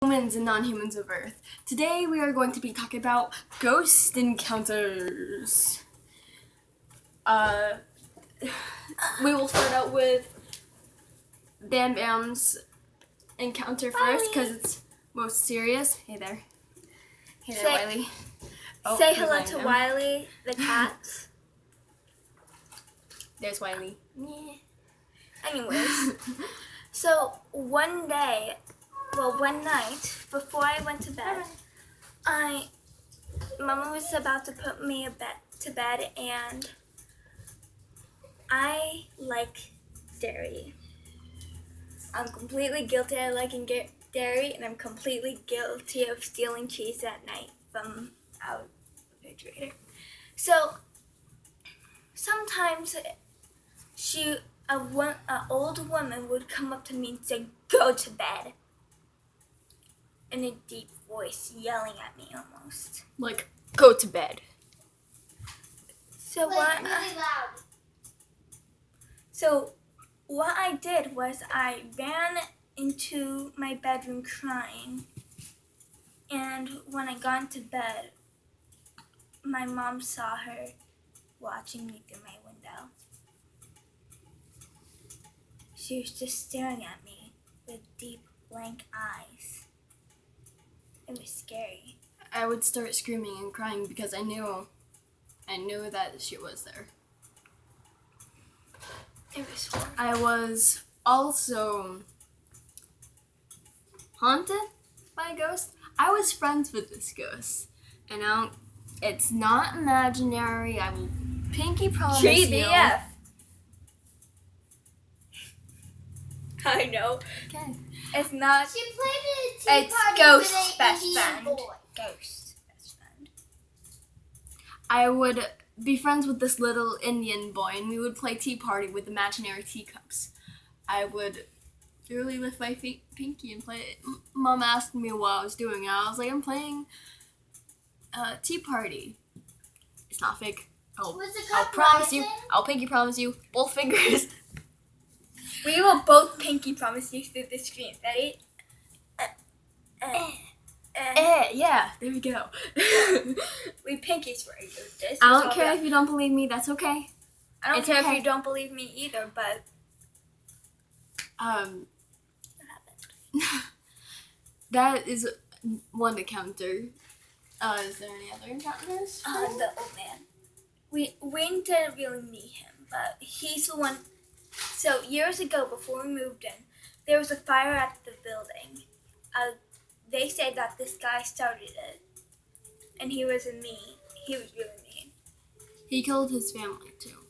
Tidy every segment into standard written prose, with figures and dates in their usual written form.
Humans and non-humans of Earth. Today we are going to be talking about ghost encounters. We will start out with Bam Bam's encounter first because it's most serious. Hey there. Hey there, Wiley. Say hello to Wiley, the cat. There's Wiley. Yeah. Anyways, so one night before I went to bed, Mama was about to put me to bed, and I like dairy. I'm completely guilty of liking dairy, and I'm completely guilty of stealing cheese at night from our refrigerator. So sometimes an old woman would come up to me and say, "Go to bed," in a deep voice, yelling at me almost. Like, go to bed. So what I did was I ran into my bedroom crying, and when I got into bed, my mom saw her watching me through my window. She was just staring at me with deep, blank eyes. It was scary. I would start screaming and crying because I knew that she was there. It was horrible. I was also haunted by a ghost. I was friends with this ghost, and now it's not imaginary. I will pinky promise you. GBF. I know. Okay. It's not. She played it. It's Ghost's best friend. Ghost's best friend. I would be friends with this little Indian boy, and we would play tea party with imaginary teacups. I would literally lift my pinky and play it. Mom asked me what I was doing, and I was like, I'm playing tea party. It's not fake. I'll promise you. I'll pinky promise you. Both fingers. We will both pinky promise you through the screen. Ready? Yeah, there we go. We pinky swear you this. I don't care if you don't believe me. That's okay. I don't It's care okay. if you don't believe me either, but what happened? That is one encounter. Is there any other encounters? The old man. We didn't really meet him, but he's the one. So years ago, before we moved in, there was a fire at the building. They said that this guy started it, and he was mean. He was really mean. He killed his family too.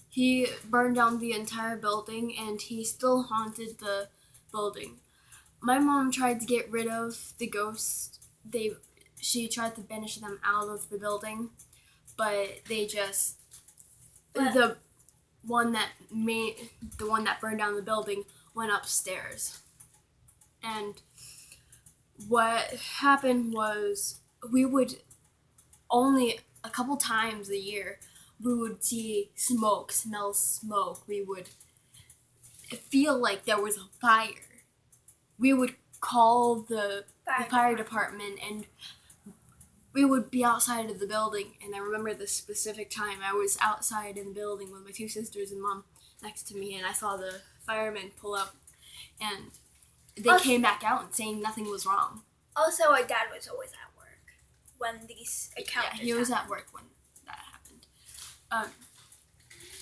He burned down the entire building, and he still haunted the building. My mom tried to get rid of the ghosts. She tried to banish them out of the building, but the one that burned down the building went upstairs. And what happened was we would only a couple times a year we would see smoke, smell smoke. We would feel like there was a fire. We would call the fire department, and we would be outside of the building. And I remember this specific time I was outside in the building with my two sisters and Mom next to me, and I saw the firemen pull up, and they came back out and saying nothing was wrong. Also, our dad was always at work when these encounters he was at work when that happened.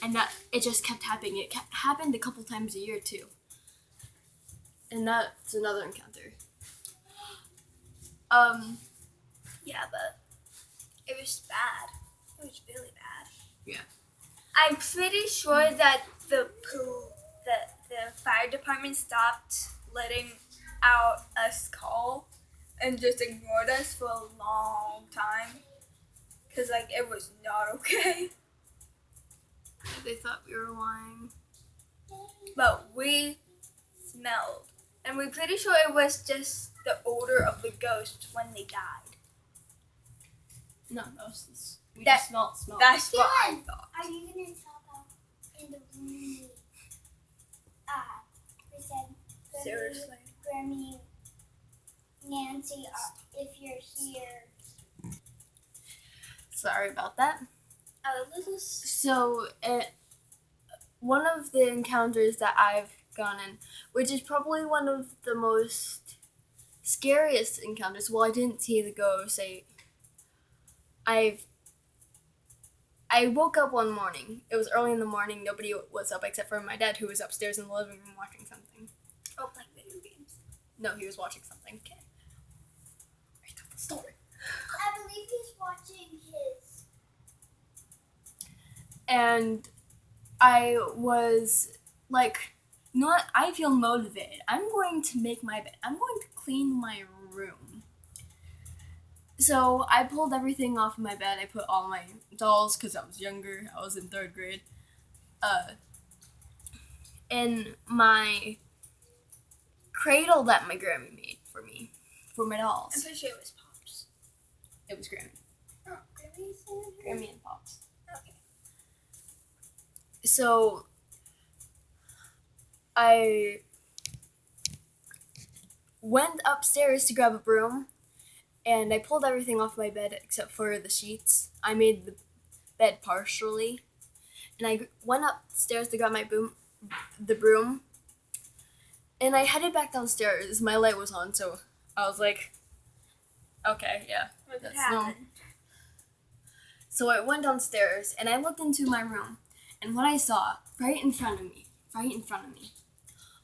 And that it just kept happening. It happened a couple times a year too. And that's another encounter. Yeah, but it was bad. It was really bad. Yeah. I'm pretty sure that the fire department stopped letting out us call and just ignored us for a long time. Because, it was not okay. They thought we were lying. But we smelled. And we're pretty sure it was just the odor of the ghost when they died. No, we just smelled. That's what I thought. Are you going to talk about in the room? We said Seriously. Grammy Nancy, if you're here. Sorry about that. A little. So, one of the encounters that I've gone in, which is probably one of the most scariest encounters. Well, I didn't see the ghost. I woke up one morning. It was early in the morning. Nobody was up except for my dad, who was upstairs in the living room watching something. Oh, playing video games. No, he was watching something. Okay. I got the story. I believe he's watching his. And I was like, I feel motivated. I'm going to make my bed. I'm going to clean my room. So I pulled everything off of my bed. I put all my dolls, because I was younger. I was in 3rd grade. In my cradle that my Grammy made for me, for my I'm dolls. pretty sure it was Pops. It was Grammy. Oh, Grammy's in it? Grammy and Pops. Okay. So I went upstairs to grab a broom, and I pulled everything off my bed except for the sheets. I made the bed partially, and I went upstairs to grab the broom, and I headed back downstairs. My light was on, so I was like, okay, yeah. What That's happened? So I went downstairs, and I looked into my room, and what I saw right in front of me,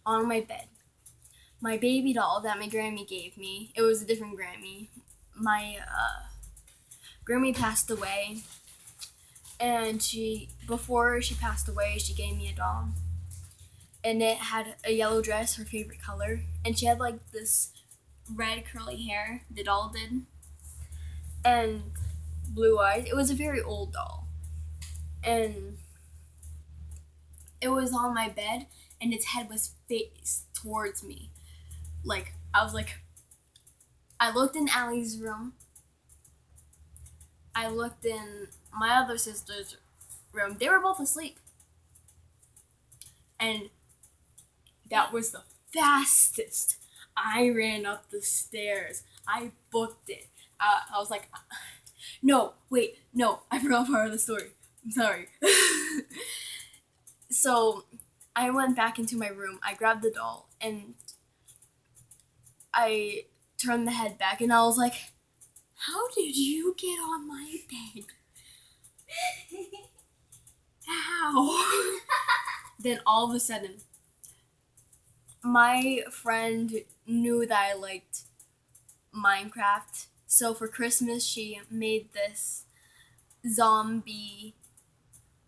on my bed, my baby doll that my Grammy gave me. It was a different Grammy. My Grammy passed away, and before she passed away, she gave me a doll, and it had a yellow dress, her favorite color, and she had like this red curly hair. The doll did, and blue eyes. It was a very old doll, and it was on my bed, and its head was faced towards me. Like, I was like, I looked in Allie's room. I looked in my other sister's room. They were both asleep. And that was the fastest I ran up the stairs. I booked it. I was like, no, I forgot part of the story. I'm sorry. So I went back into my room. I grabbed the doll, and I turned the head back, and I was like, how did you get on my bed? How? Then all of a sudden, my friend knew that I liked Minecraft. So for Christmas, she made this zombie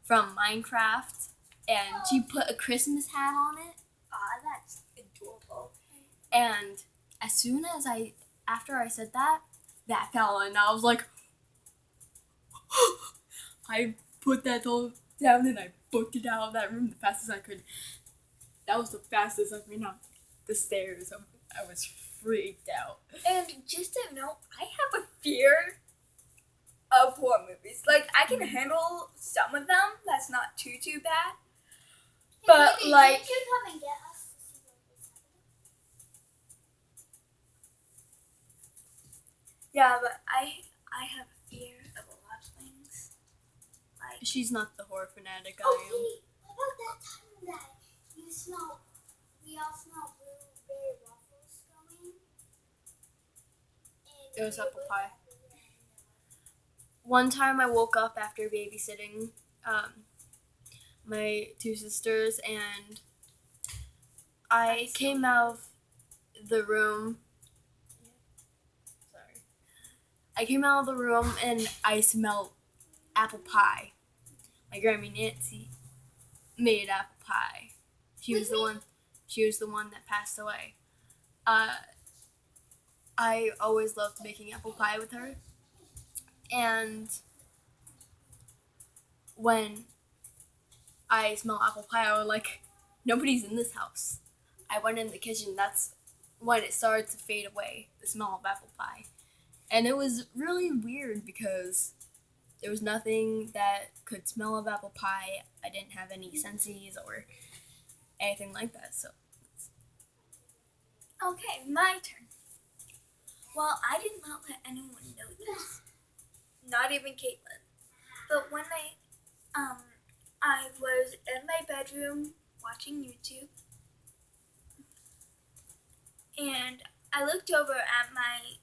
from Minecraft, and she put a Christmas hat on it. Aw, that's adorable. And as soon as after I said that fell, and I was like, I put that doll down, and I booked it out of that room the fastest I could. That was the fastest I've been up the stairs. I was freaked out. And just to know, I have a fear of horror movies. Like, I can handle some of them. That's not too bad. But, Maybe like, you come and get us to see what this happened. yeah, but I have a fear of a lot of things. Like, She's not the horror fanatic I Oh, am. hey, what about that time that we all smelled blueberry waffles going? And It was we apple were pie. both- One time I woke up after babysitting my 2 sisters, and I came out of the room. Sorry. I came out of the room, and I smelled apple pie. My Grammy Nancy made apple pie. She was the one that passed away. I always loved making apple pie with her. And when I smell apple pie, I was like, nobody's in this house. I went in the kitchen. That's when it started to fade away, the smell of apple pie. And it was really weird because there was nothing that could smell of apple pie. I didn't have any senses or anything like that. So okay, my turn. Well, I did not let anyone know this. Not even Caitlin. But one night, I was in my bedroom watching YouTube, and I looked over at my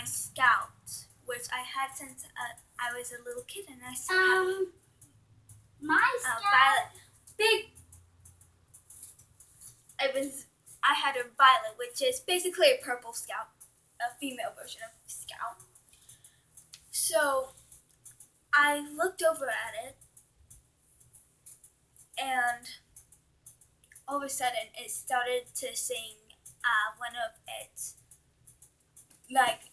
Scout, which I had since I was a little kid, and I still have My Violet. big. I had a Violet, which is basically a purple Scout, a female version of Scout. So I looked over at it, and all of a sudden it started to sing one of its, like,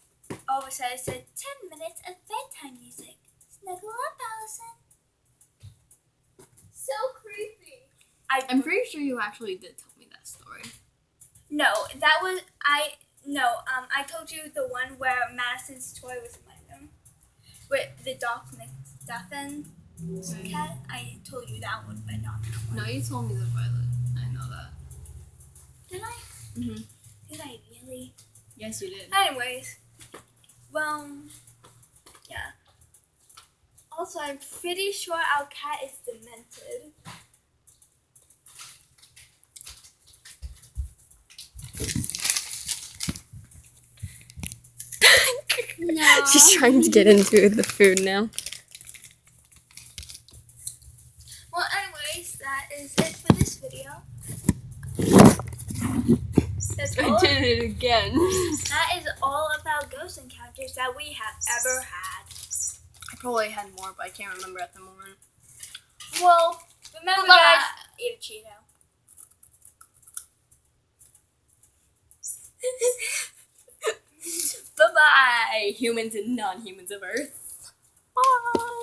all of a sudden it said 10 minutes of bedtime music. Snuggle up, Allison. So creepy. I'm pretty sure you actually did tell me that story. No, that was I told you the one where Madison's toy was in my room with the Doc McStuffin cat. I told you that one, but not that one. No, you told me the Violet. I know that. Did I? Mhm. Did I really? Yes, you did. Anyways, well, yeah. Also, I'm pretty sure our cat is demented. No. She's trying to get into the food now. Well, anyways, that is it for this video. That's all. I did it again. That is all about ghost encounters that we have ever had. I probably had more, but I can't remember at the moment. Well, remember Bye-bye. guys, eat a Cheeto. Bye-bye, humans and non-humans of Earth. Bye.